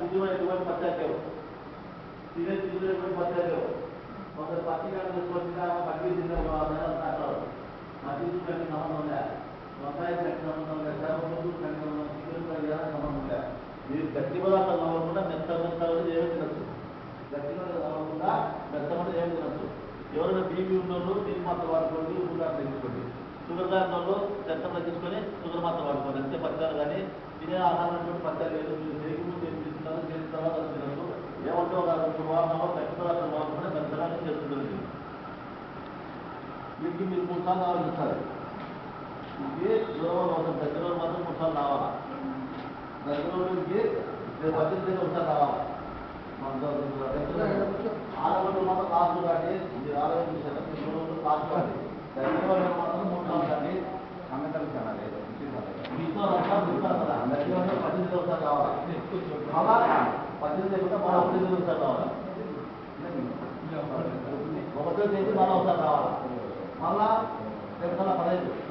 ఇటువంటి పచ్చాకేవు ఇటువంటి పచ్చాకేవు కొందరు పచ్చిగా తీసుకొచ్చిన పట్టి అంటారు మట్టి కట్టి సంబంధం ఉందా వంకాయ కట్టి సంబంధం ఉందా చేపలు కట్టి చికెన్ కట్టి సంబంధం ఉందా మీరు గట్టి పదార్థం నవ్వకుండా మెత్తగా ఏమి తినచ్చు గట్టి నవ్వకుండా మెత్తగా ఏమి తినచ్చు ఎవరైనా బీపీ ఉన్నోళ్ళు నీళ్ళు మాత్రం వాడుకోండి ఉప్పు తగ్గించుకోండి షుగర్ దాంట్లో చెత్త తగ్గించుకొని షుగర్ మాత్రం వాడుకోండి అంతే పచ్చారు కానీ తినే ఆహారం పచ్చారు లేదు మీరు చేసి ముందు ఏం తీసుకున్నారు చేసిన తర్వాత అది తినచ్చు ఏమంటే ఒక 2 వారాలు గట్టి పదార్థం వాడుకుంటే మెత్తగా చేస్తుంది వీటికి మీరు 3 సార్లు ఆలోచించాలి ఇది జ్వరం అవసరం దగ్గర మాత్రం 3 సార్లు రావాలా దగ్గరకి 18 ఒకసారి రావాలా ఆడవాళ్ళు మాత్రం కాసు కాండి మీరు ఆరోగ్యం కాసు కాండి దగ్గర వాళ్ళు మాత్రం 3 సార్లు కాండి మీతో కదా దగ్గర 18 ఒకసారి రావాలా అలా 18 లేకుండా మళ్ళీ 18 ఒకసారి రావాలా ఒకటో తేదీ మళ్ళీ ఒకసారి రావాలా మళ్ళా 15